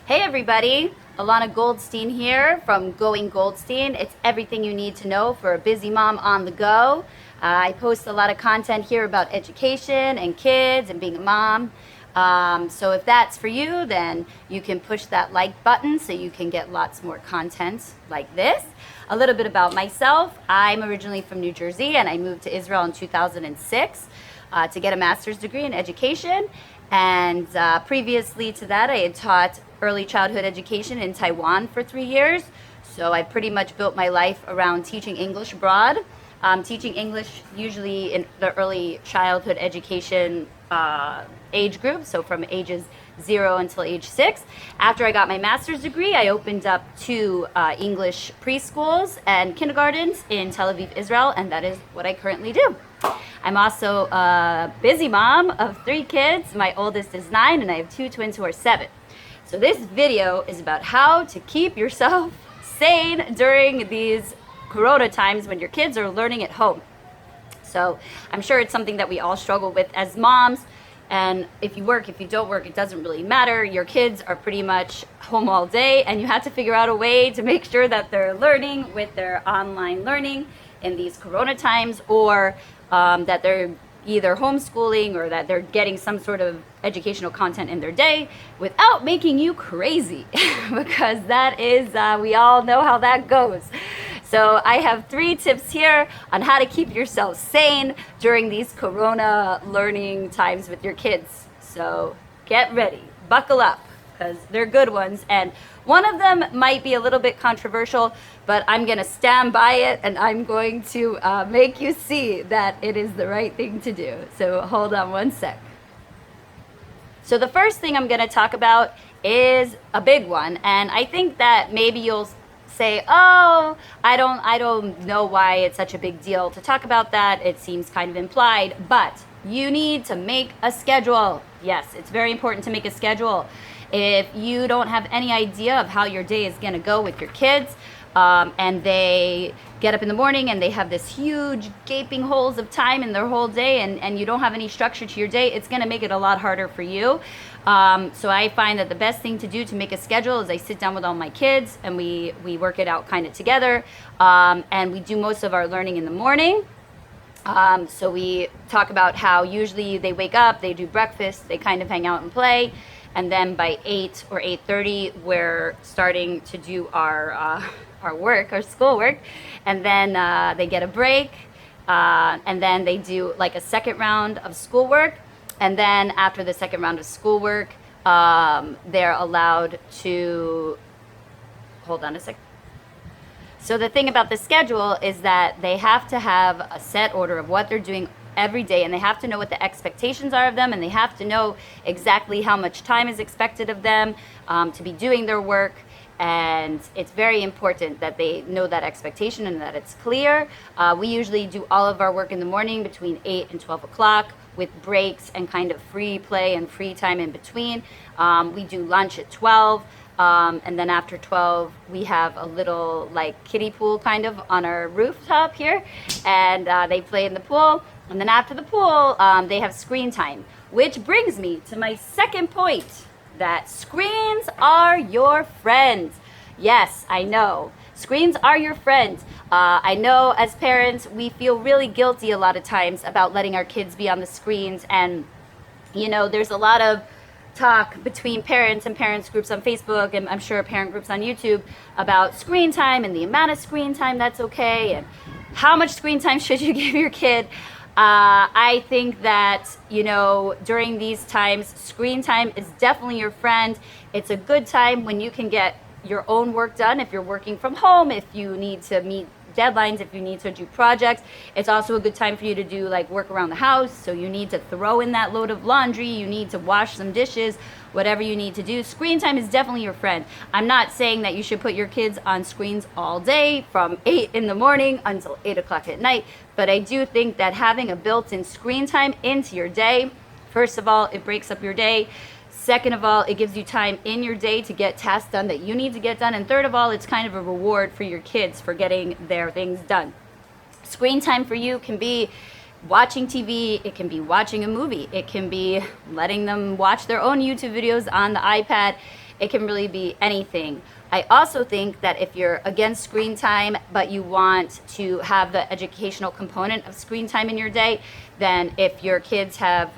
Hey everybody, Alana Goldstein here from Going Goldstein. It's everything you need to know for a busy mom on the go. I post a lot of content here about education and kids and being a mom. So if that's for you, then you can push that like button so you can get lots more content like this. A little bit about myself. I'm originally from New Jersey and I moved to Israel in 2006 to get a master's degree in education. And previously to that, I had taught early childhood education in Taiwan for 3 years. So I pretty much built my life around teaching English abroad. Teaching English usually in the early childhood education age group, so from ages 0 until age 6. After I got my master's degree, I opened up 2 English preschools and kindergartens in Tel Aviv, Israel, and that is what I currently do. I'm also a busy mom of 3 kids. My oldest is 9 and I have 2 twins who are 7. So this video is about how to keep yourself sane during these Corona times when your kids are learning at home. So I'm sure it's something that we all struggle with as moms. And if you work, if you don't work, it doesn't really matter. Your kids are pretty much home all day and you have to figure out a way to make sure that they're learning with their online learning in these Corona times, or that they're either homeschooling or that they're getting some sort of educational content in their day without making you crazy because that is, we all know how that goes. So I have 3 tips here on how to keep yourself sane during these Corona learning times with your kids. So get ready, buckle up, because they're good ones. And one of them might be a little bit controversial, but I'm going to stand by it and I'm going to make you see that it is the right thing to do. So hold on one sec. So the first thing I'm going to talk about is a big one. And I think that maybe you'll say, oh, I don't know why it's such a big deal to talk about that. It seems kind of implied, but you need to make a schedule. Yes, it's very important to make a schedule. If you don't have any idea of how your day is going to go with your kids, and they get up in the morning and they have this huge gaping holes of time in their whole day, and you don't have any structure to your day, it's going to make it a lot harder for you. So I find that the best thing to do to make a schedule is I sit down with all my kids and we work it out kind of together, and we do most of our learning in the morning. So we talk about how usually they wake up, they do breakfast, they kind of hang out and play, and then by 8 or 8:30 we're starting to do our work, our schoolwork, and then they get a break, and then they do like a second round of schoolwork, and then after the second round of schoolwork, they're allowed to, hold on a second. So the thing about the schedule is that they have to have a set order of what they're doing every day, and they have to know what the expectations are of them, and they have to know exactly how much time is expected of them to be doing their work. And it's very important that they know that expectation and that it's clear. We usually do all of our work in the morning between 8 and 12 o'clock with breaks and kind of free play and free time in between. We do lunch at 12. And then after 12, we have a little like kiddie pool kind of on our rooftop here, and they play in the pool. And then after the pool, they have screen time, which brings me to my second point, that screens are your friends. Yes, I know. Screens are your friends. I know as parents, we feel really guilty a lot of times about letting our kids be on the screens. And, you know, there's a lot of talk between parents and parents groups on Facebook, and I'm sure parent groups on YouTube, about screen time and the amount of screen time that's okay and how much screen time should you give your kid. I think that, you know, during these times, screen time is definitely your friend. It's a good time when you can get your own work done. If you're working from home, if you need to meet deadlines, if you need to do projects, it's also a good time for you to do like work around the house. So you need to throw in that load of laundry, you need to wash some dishes, whatever you need to do. Screen time is definitely your friend. I'm not saying that you should put your kids on screens all day from 8 in the morning until 8 o'clock at night, but I do think that having a built-in screen time into your day, first of all, it breaks up your day. Second of all, it gives you time in your day to get tasks done that you need to get done. And third of all, it's kind of a reward for your kids for getting their things done. Screen time for you can be watching TV, it can be watching a movie, it can be letting them watch their own YouTube videos on the iPad. It can really be anything. I also think that if you're against screen time, but you want to have the educational component of screen time in your day, then if your kids have,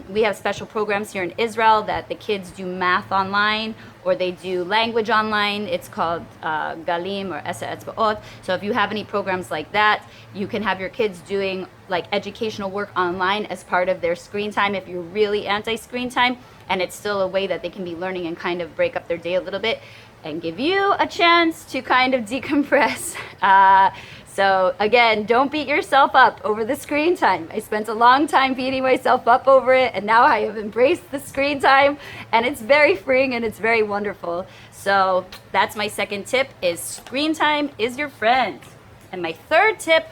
we have special programs here in Israel that the kids do math online or they do language online. It's called Galim or Esa Etzbaot. So if you have any programs like that, you can have your kids doing like educational work online as part of their screen time if you're really anti-screen time, and it's still a way that they can be learning and kind of break up their day a little bit and give you a chance to kind of decompress. So again, don't beat yourself up over the screen time. I spent a long time beating myself up over it, and now I have embraced the screen time, and it's very freeing and it's very wonderful. So that's my second tip, is screen time is your friend. And my third tip,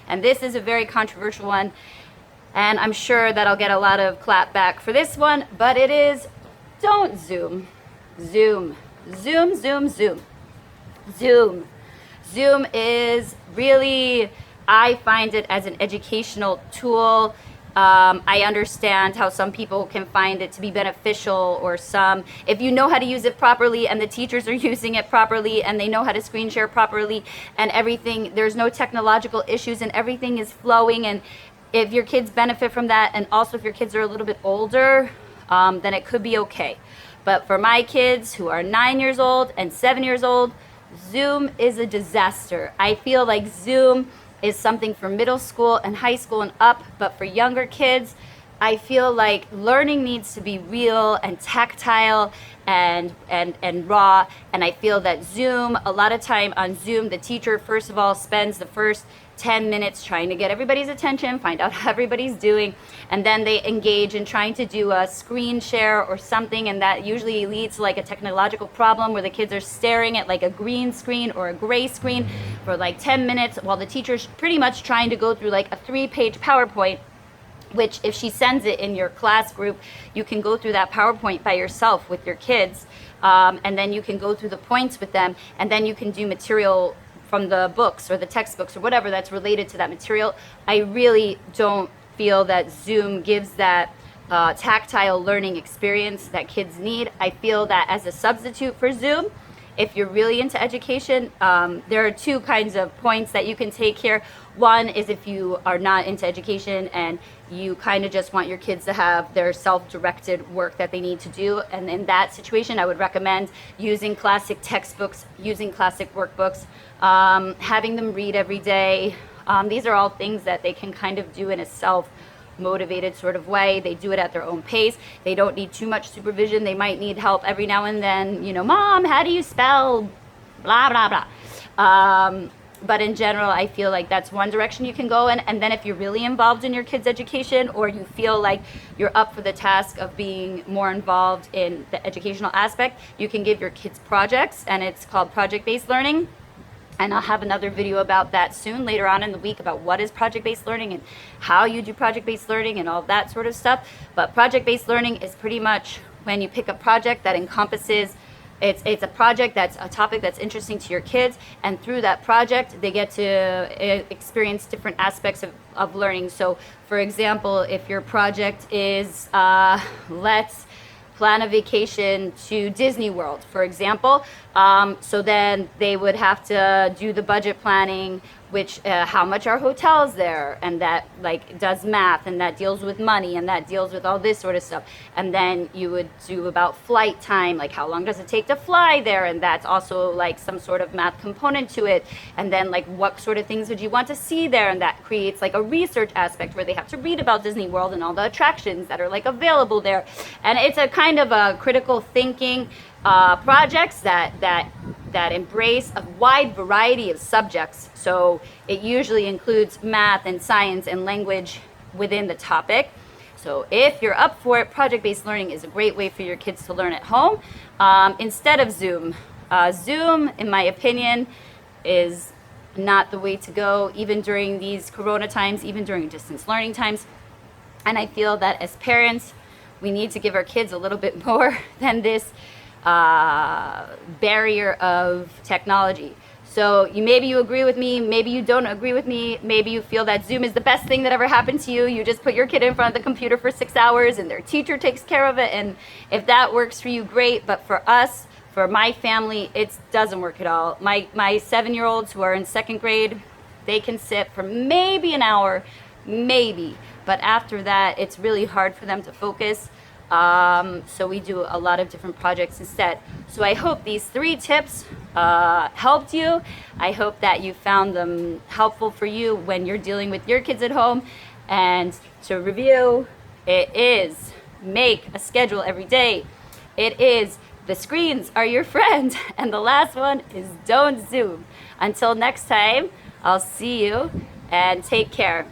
and this is a very controversial one, and I'm sure that I'll get a lot of clap back for this one, but it is, don't Zoom. Zoom. Zoom, Zoom, Zoom. Zoom. Zoom is really, I find it as an educational tool. I understand how some people can find it to be beneficial, or some, if you know how to use it properly and the teachers are using it properly and they know how to screen share properly and everything, there's no technological issues and everything is flowing, and if your kids benefit from that, and also if your kids are a little bit older, then it could be okay. But for my kids who are 9 years old and 7 years old, Zoom is a disaster. I feel like Zoom is something for middle school and high school and up, but for younger kids, I feel like learning needs to be real and tactile and raw. And I feel that Zoom, a lot of time on Zoom, the teacher, first of all, spends the first 10 minutes trying to get everybody's attention, find out how everybody's doing, and then they engage in trying to do a screen share or something, and that usually leads to like a technological problem where the kids are staring at like a green screen or a gray screen for like 10 minutes while the teacher's pretty much trying to go through like a 3-page PowerPoint, which if she sends it in your class group, you can go through that PowerPoint by yourself with your kids, and then you can go through the points with them, and then you can do material from the books or the textbooks or whatever that's related to that material. I really don't feel that Zoom gives that tactile learning experience that kids need. I feel that as a substitute for Zoom, if you're really into education, there are two kinds of points that you can take here. One is if you are not into education and you kind of just want your kids to have their self-directed work that they need to do. And in that situation, I would recommend using classic textbooks, using classic workbooks, having them read every day. These are all things that they can kind of do in a self-motivated sort of way. They do it at their own pace. They don't need too much supervision. They might need help every now and then, you know, Mom, how do you spell blah, blah, blah. But in general, I feel like that's one direction you can go in. And then if you're really involved in your kids' education, or you feel like you're up for the task of being more involved in the educational aspect, you can give your kids projects, and it's called project-based learning. And I'll have another video about that soon, later on in the week, about what is project-based learning and how you do project-based learning and all that sort of stuff. But project-based learning is pretty much when you pick a project that encompasses, it's a project that's a topic that's interesting to your kids, and through that project they get to experience different aspects of learning. So for example, if your project is let's plan a vacation to Disney World, for example, so then they would have to do the budget planning, which how much are hotels there, and that like does math, and that deals with money, and that deals with all this sort of stuff. And then you would do about flight time, like how long does it take to fly there, and that's also like some sort of math component to it. And then like what sort of things would you want to see there, and that creates like a research aspect where they have to read about Disney World and all the attractions that are like available there. And it's a kind of a critical thinking projects that embrace a wide variety of subjects. So it usually includes math and science and language within the topic. So if you're up for it, project-based learning is a great way for your kids to learn at home instead of Zoom. Zoom, in my opinion, is not the way to go, even during these Corona times, even during distance learning times. And I feel that as parents, we need to give our kids a little bit more than this barrier of technology. So maybe you agree with me, maybe you don't agree with me, maybe you feel that Zoom is the best thing that ever happened to you. You just put your kid in front of the computer for 6 hours and their teacher takes care of it. And if that works for you, great. But for us, for my family, it doesn't work at all. My 7-year-olds who are in 2nd grade, they can sit for maybe an hour, maybe. But after that, it's really hard for them to focus. So we do a lot of different projects instead. So I hope these 3 tips helped you. I hope that you found them helpful for you when you're dealing with your kids at home. And to review, it is make a schedule every day. It is the screens are your friend. And the last one is don't Zoom. Until next time, I'll see you and take care.